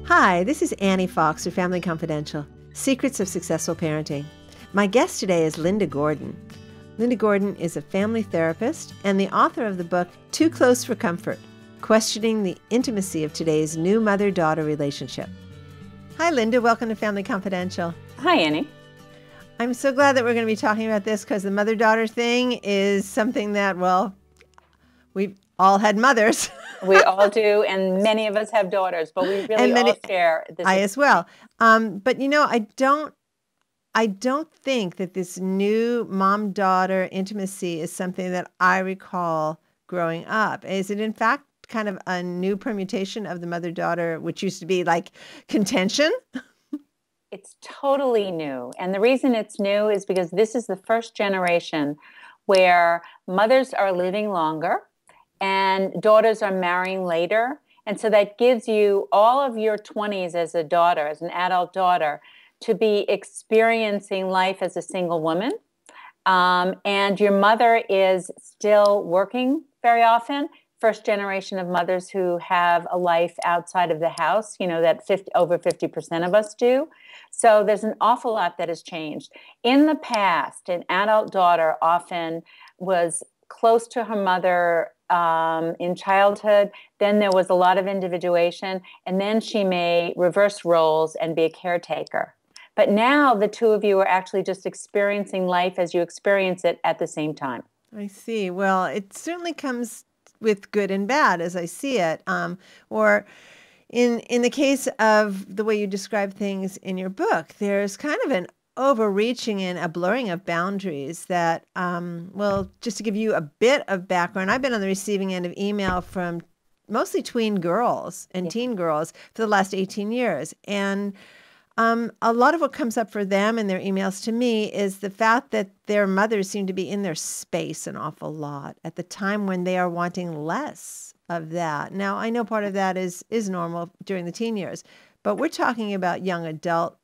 Hi, this is Annie Fox for Family Confidential, Secrets of Successful Parenting. My guest today is Linda Gordon. Linda Gordon is a family therapist and the author of the book Too Close for Comfort, Questioning the Intimacy of Today's New Mother-Daughter Relationship. Hi, Linda. Welcome to Family Confidential. Hi, Annie. I'm so glad that we're going to be talking about this because the mother-daughter thing is something that, well, we've all had mothers. We all do, and many of us have daughters, but we really all share this. I as well. But you know, I don't think that this new mom-daughter intimacy is something that I recall growing up. Is it in fact kind of a new permutation of the mother-daughter, which used to be like contention? It's totally new. And the reason it's new is because this is the first generation where mothers are living longer and daughters are marrying later. And so that gives you all of your 20s as a daughter, as an adult daughter, to be experiencing life as a single woman. And your mother is still working very often. First generation of mothers who have a life outside of the house, you know, that over 50% of us do. So there's an awful lot that has changed. In the past, an adult daughter often was close to her mother in childhood. Then there was a lot of individuation, and then she may reverse roles and be a caretaker. But now the two of you are actually just experiencing life as you experience it at the same time. I see. Well, it certainly comes with good and bad as I see it. Or in the case of the way you describe things in your book, there's kind of an overreaching and a blurring of boundaries that, well, just to give you a bit of background, I've been on the receiving end of email from mostly tween girls and teen girls for the last 18 years. And a lot of what comes up for them in their emails to me is the fact that their mothers seem to be in their space an awful lot at the time when they are wanting less of that. Now, I know part of that is normal during the teen years, but we're talking about young adult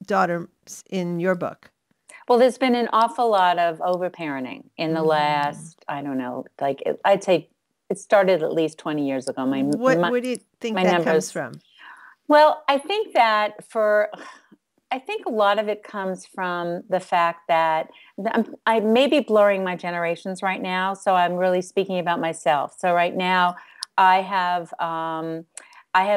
daughters in your book. Well, there's been an awful lot of overparenting in the last, I don't know, like I'd say it started at least 20 years ago. Where do you think that comes from? Well, I think that I think a lot of it comes from the fact that I may be blurring my generations right now, so I'm really speaking about myself. So right now, I had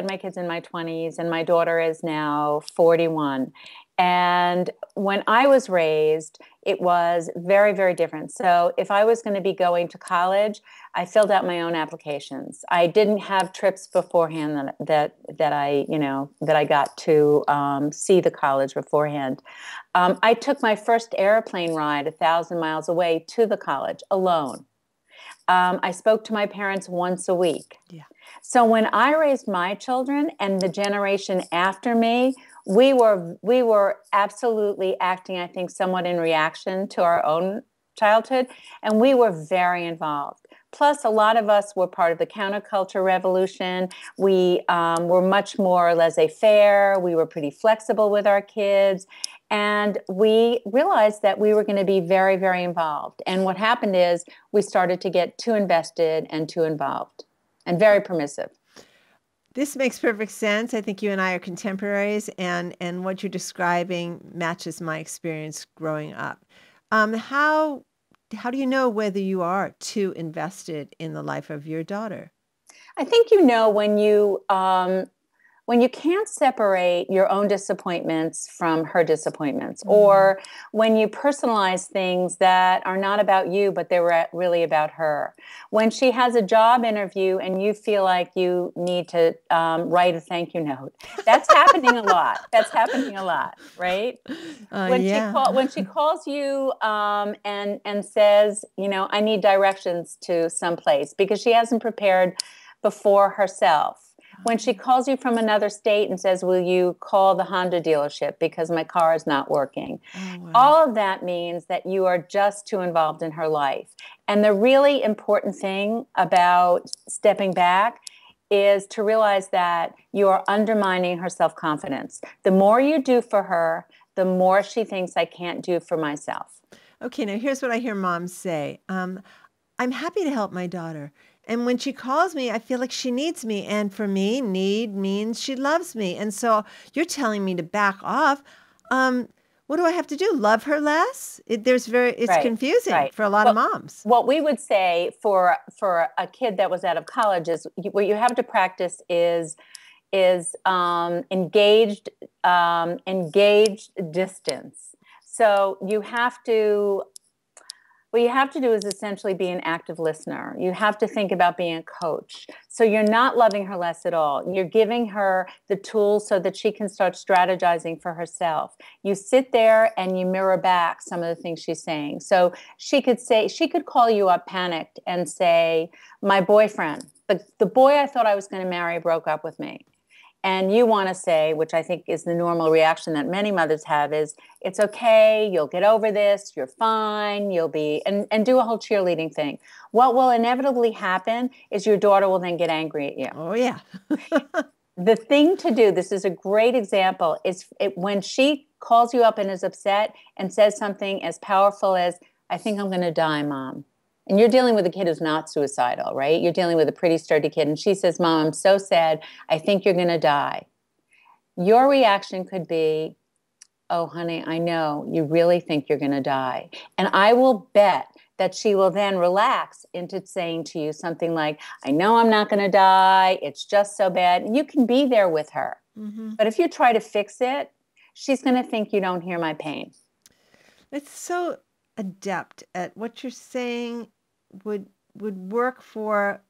my kids in my 20s, and my daughter is now 41. And when I was raised, it was very, very different. So if I was going to be going to college, I filled out my own applications. I didn't have trips beforehand that I got to see the college beforehand. I took my first airplane ride 1,000 miles away to the college alone. I spoke to my parents once a week. Yeah. So when I raised my children and the generation after me, we were absolutely acting, I think, somewhat in reaction to our own childhood, and we were very involved. Plus, a lot of us were part of the counterculture revolution. We were much more laissez-faire. We were pretty flexible with our kids. And we realized that we were going to be very, very involved. And what happened is we started to get too invested and too involved and very permissive. This makes perfect sense. I think you and I are contemporaries, and what you're describing matches my experience growing up. How do you know whether you are too invested in the life of your daughter? I think you know when you can't separate your own disappointments from her disappointments, or when you personalize things that are not about you, but they're really about her. When she has a job interview and you feel like you need to write a thank you note, that's happening a lot. That's happening a lot, right? When she calls you and says, you know, I need directions to someplace because she hasn't prepared before herself. When she calls you from another state and says, will you call the Honda dealership because my car is not working? Oh, wow. All of that means that you are just too involved in her life. And the really important thing about stepping back is to realize that you are undermining her self-confidence. The more you do for her, the more she thinks I can't do for myself. Okay, now here's what I hear moms say. I'm happy to help my daughter. And when she calls me, I feel like she needs me. And for me, need means she loves me. And so you're telling me to back off. What do I have to do? Love her less? It's Right, confusing right. for a lot of Well, moms. what we would say for a kid that was out of college is what you have to practice is engaged distance. So what you have to do is essentially be an active listener. You have to think about being a coach. So you're not loving her less at all. You're giving her the tools so that she can start strategizing for herself. You sit there and you mirror back some of the things she's saying. So she could call you up panicked and say, my boyfriend, the boy I thought I was going to marry broke up with me. And you want to say, which I think is the normal reaction that many mothers have, is it's okay, you'll get over this, you're fine, you'll be, and do a whole cheerleading thing. What will inevitably happen is your daughter will then get angry at you. Oh, yeah. The thing to do, this is a great example, is when she calls you up and is upset and says something as powerful as, I think I'm going to die, Mom. And you're dealing with a kid who's not suicidal, right? You're dealing with a pretty sturdy kid. And she says, Mom, I'm so sad. I think you're going to die. Your reaction could be, oh, honey, I know you really think you're going to die. And I will bet that she will then relax into saying to you something like, I know I'm not going to die. It's just so bad. And you can be there with her. Mm-hmm. But if you try to fix it, she's going to think you don't hear my pain. It's so adept at what you're saying would work for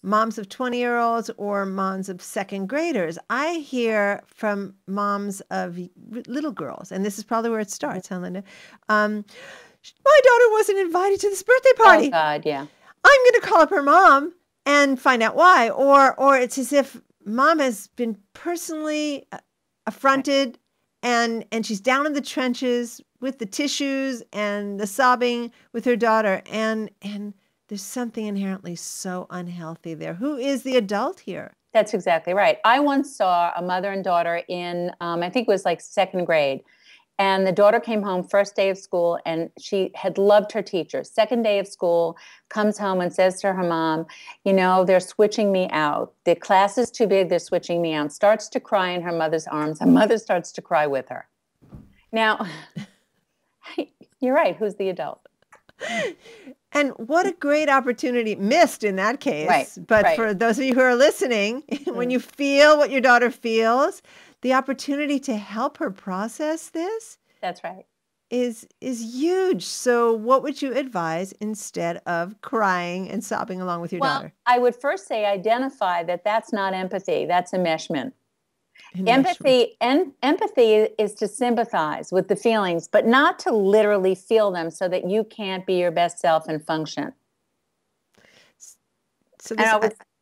moms of 20-year-olds or moms of second graders. I hear from moms of little girls, and this is probably where it starts, huh, Linda? My daughter wasn't invited to this birthday party. Oh, God, yeah. I'm going to call up her mom and find out why. Or it's as if mom has been personally affronted, and she's down in the trenches with the tissues and the sobbing with her daughter, and there's something inherently so unhealthy there. Who is the adult here? That's exactly right. I once saw a mother and daughter in, I think it was like second grade. And the daughter came home first day of school and she had loved her teacher. Second day of school, comes home and says to her mom, you know, they're switching me out. The class is too big, they're switching me out. Starts to cry in her mother's arms. Her mother starts to cry with her. Now, you're right. Who's the adult? And what a great opportunity missed in that case. Right, but right. For those of you who are listening, when you feel what your daughter feels, the opportunity to help her process this, that's right, is huge. So what would you advise instead of crying and sobbing along with your daughter? I would first say identify that that's not empathy. That's enmeshment. Empathy is to sympathize with the feelings, but not to literally feel them so that you can't be your best self and function. So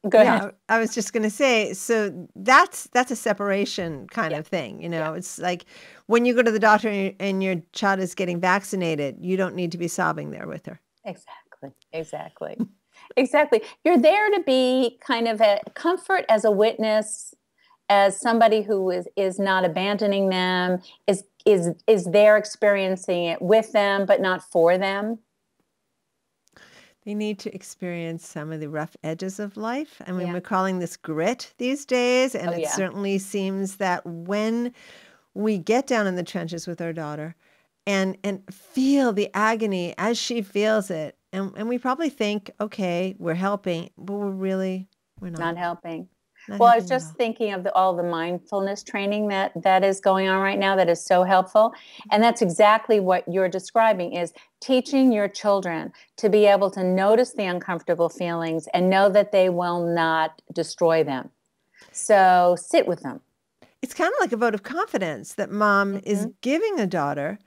go ahead. I was just going to say, so that's a separation kind of thing. You know, it's like when you go to the doctor and your child is getting vaccinated, you don't need to be sobbing there with her. Exactly. You're there to be kind of a comfort as a witness, as somebody who is not abandoning them, is there experiencing it with them, but not for them. They need to experience some of the rough edges of life. I mean, we're calling this grit these days, and it certainly seems that when we get down in the trenches with our daughter and feel the agony as she feels it, and we probably think, okay, we're helping, but we're not helping. Well, I was just thinking of all the mindfulness training that is going on right now that is so helpful. And that's exactly what you're describing, is teaching your children to be able to notice the uncomfortable feelings and know that they will not destroy them. So sit with them. It's kind of like a vote of confidence that mom is giving a daughter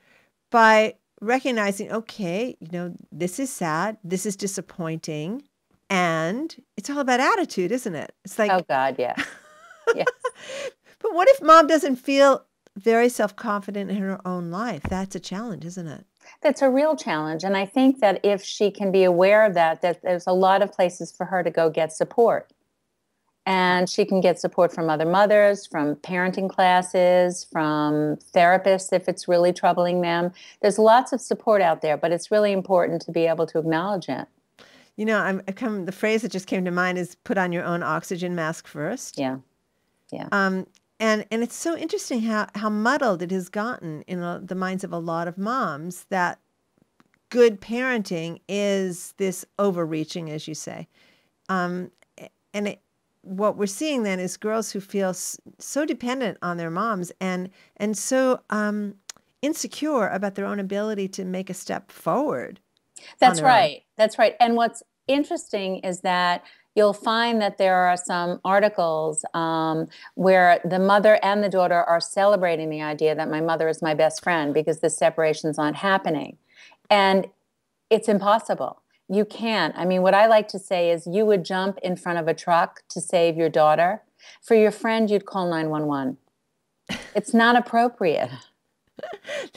by recognizing, okay, you know, this is sad, this is disappointing. And it's all about attitude, isn't it? It's like, oh God, yeah. Yes. But what if mom doesn't feel very self-confident in her own life? That's a challenge, isn't it? That's a real challenge. And I think that if she can be aware of that there's a lot of places for her to go get support. And she can get support from other mothers, from parenting classes, from therapists if it's really troubling them. There's lots of support out there, but it's really important to be able to acknowledge it. The phrase that just came to mind is put on your own oxygen mask first. Yeah. Yeah. And it's so interesting how muddled it has gotten in the minds of a lot of moms that good parenting is this overreaching, as you say. What we're seeing then is girls who feel so dependent on their moms and so insecure about their own ability to make a step forward. That's right. That's right. And what's interesting is that you'll find that there are some articles where the mother and the daughter are celebrating the idea that my mother is my best friend because the separation's not happening. And it's impossible. You can't. I mean, what I like to say is you would jump in front of a truck to save your daughter. For your friend, you'd call 911. It's not appropriate.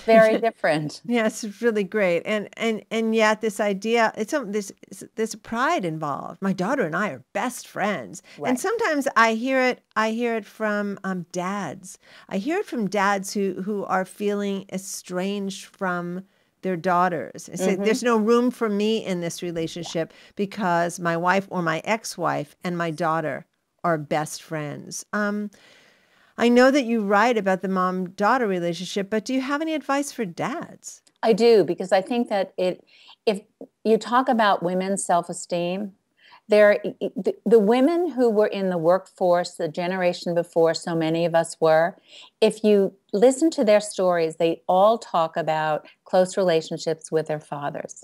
Very different. Yes, it's really great. And yet this idea, there's pride involved. My daughter and I are best friends. Right. And sometimes I hear it from dads. I hear it from dads who are feeling estranged from their daughters and say, there's no room for me in this relationship because my wife or my ex-wife and my daughter are best friends. I know that you write about the mom-daughter relationship, but do you have any advice for dads? I do, because I think that if you talk about women's self-esteem, the women who were in the workforce the generation before so many of us were, if you listen to their stories, they all talk about close relationships with their fathers.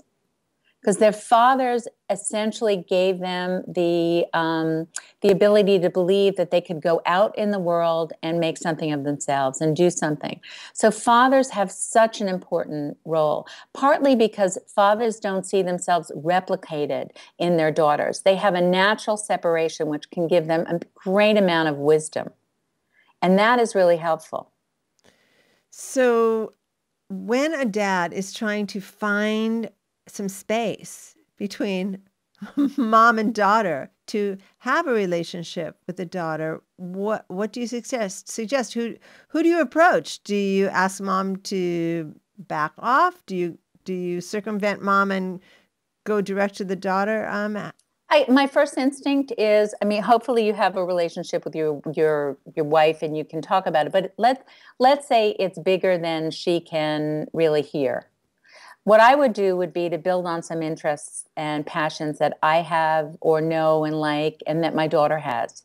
Because their fathers essentially gave them the ability to believe that they could go out in the world and make something of themselves and do something. So fathers have such an important role, partly because fathers don't see themselves replicated in their daughters. They have a natural separation which can give them a great amount of wisdom. And that is really helpful. So when a dad is trying to find some space between mom and daughter to have a relationship with the daughter, what do you suggest? Who do you approach? Do you ask mom to back off? Do you circumvent mom and go direct to the daughter? My first instinct is, I mean, hopefully you have a relationship with your wife and you can talk about it, but let's say it's bigger than she can really hear. What I would do would be to build on some interests and passions that I have or know and like and that my daughter has.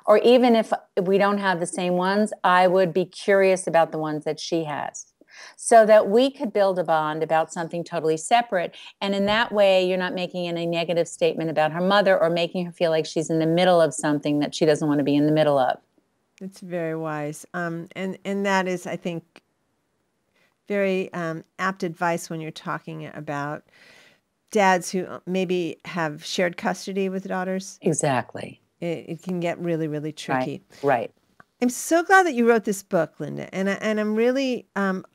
Or even if we don't have the same ones, I would be curious about the ones that she has so that we could build a bond about something totally separate. And in that way, you're not making any negative statement about her mother or making her feel like she's in the middle of something that she doesn't want to be in the middle of. It's very wise. And that is, I think, very apt advice when you're talking about dads who maybe have shared custody with daughters. Exactly. It can get really, really tricky. Right. I'm so glad that you wrote this book, Linda, and I'm really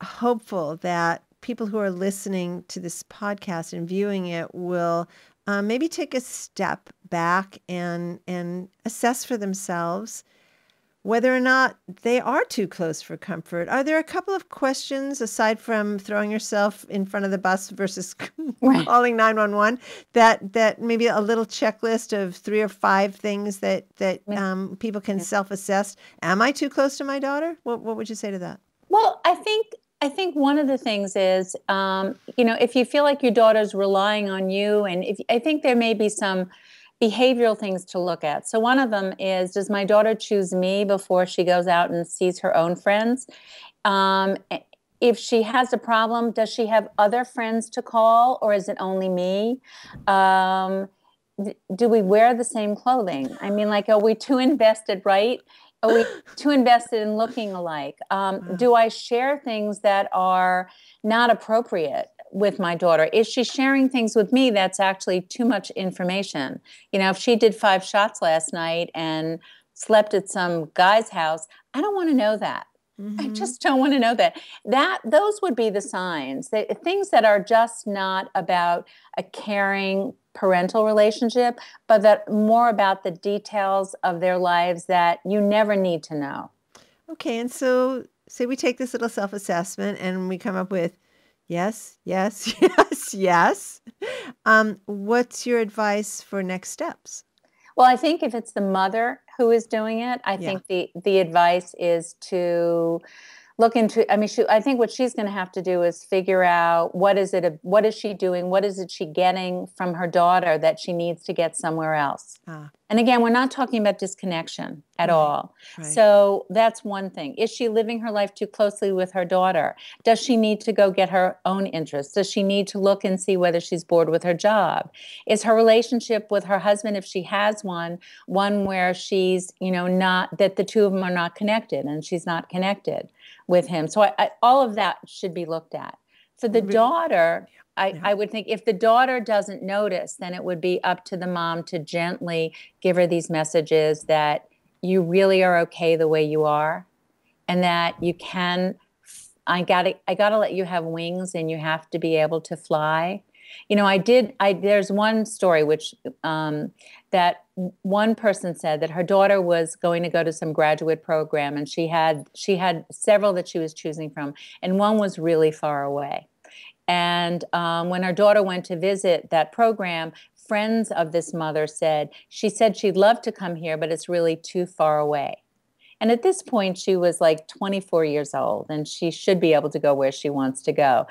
hopeful that people who are listening to this podcast and viewing it will maybe take a step back and assess for themselves whether or not they are too close for comfort. Are there a couple of questions, aside from throwing yourself in front of the bus versus calling 911, that maybe a little checklist of 3 or 5 things that people can self-assess? Am I too close to my daughter? What would you say to that? Well, I think one of the things is, if you feel like your daughter's relying on you, and I think there may be some behavioral things to look at. So one of them is, does my daughter choose me before she goes out and sees her own friends? If she has a problem, does she have other friends to call, or is it only me? Do we wear the same clothing? I mean, like, are we too invested, right? Are we too invested in looking alike? Do I share things that are not appropriate with my daughter? Is she sharing things with me that's actually too much information? If she did 5 shots last night and slept at some guy's house, I don't want to know that. I just don't want to know that. Those would be the signs. Things that are just not about a caring parental relationship, but that more about the details of their lives that you never need to know. Okay, and so say we take this little self-assessment and we come up with, Yes, yes, yes, yes. What's your advice for next steps? Well, I think if it's the mother who is doing it, I Yeah. think the advice is to look into, I mean, I think what she's going to have to do is figure out what is she doing? What is it she getting from her daughter that she needs to get somewhere else? And again, we're not talking about disconnection at all. Right. So that's one thing. Is she living her life too closely with her daughter? Does she need to go get her own interests? Does she need to look and see whether she's bored with her job? Is her relationship with her husband, if she has one where she's, not, that the two of them are not connected and she's not connected with him? So all of that should be looked at. For the daughter, I would think if the daughter doesn't notice, then it would be up to the mom to gently give her these messages that you really are okay the way you are, and that you can, I gotta let you have wings, and you have to be able to fly. There's one story which that one person said that her daughter was going to go to some graduate program, and she had several that she was choosing from, and one was really far away. And when her daughter went to visit that program, friends of this mother said she'd love to come here, but it's really too far away. And at this point, she was like 24 years old, and she should be able to go where she wants to go.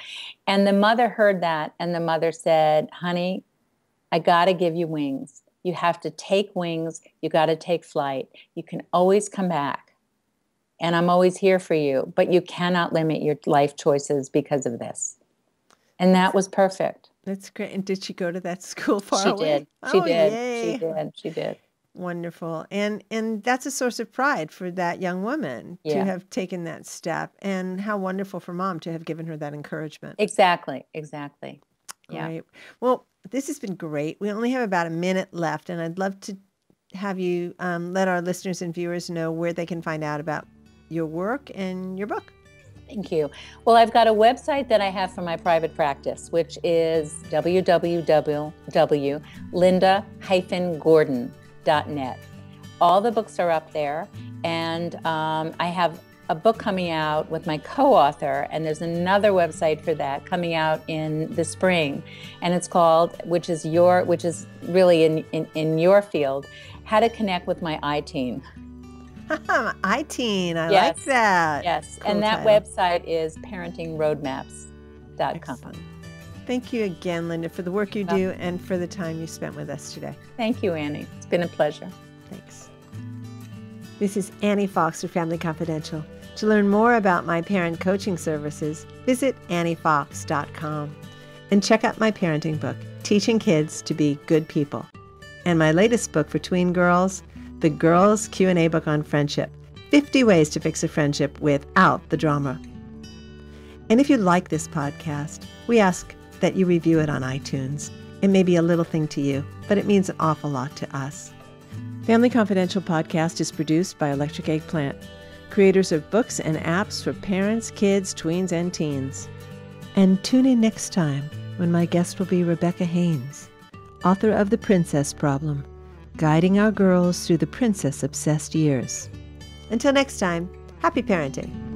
And the mother heard that, and the mother said, honey, I got to give you wings. You have to take wings. You got to take flight. You can always come back, and I'm always here for you, but you cannot limit your life choices because of this. And that was perfect. That's great. And did she go to that school far away? She did. Yay. She did. Wonderful. And that's a source of pride for that young woman to have taken that step. And how wonderful for mom to have given her that encouragement. Exactly. Yeah. Great. Well, this has been great. We only have about a minute left, and I'd love to have you let our listeners and viewers know where they can find out about your work and your book. Thank you. Well, I've got a website that I have for my private practice, which is www.linda-gordon.net. All the books are up there, and I have a book coming out with my co-author, and there's another website for that coming out in the spring, and it's called, which is really in your field, How to Connect with My iTeen. iTeen, I like that. Yes, cool. And that website is parentingroadmaps.com. Excellent. Thank you again, Linda, for the work you do and for the time you spent with us today. Thank you, Annie. It's been a pleasure. Thanks. This is Annie Fox for Family Confidential. To learn more about my parent coaching services, visit anniefox.com and check out my parenting book, Teaching Kids to Be Good People, and my latest book for tween girls, the Girls Q&A book on friendship, 50 ways to fix a friendship without the drama. And if you like this podcast, we ask that you review it on iTunes. It may be a little thing to you, but it means an awful lot to us. Family Confidential podcast is produced by Electric Eggplant, creators of books and apps for parents, kids, tweens, and teens. And tune in next time when my guest will be Rebecca Hains, author of The Princess Problem, guiding our girls through the princess-obsessed years. Until next time, happy parenting.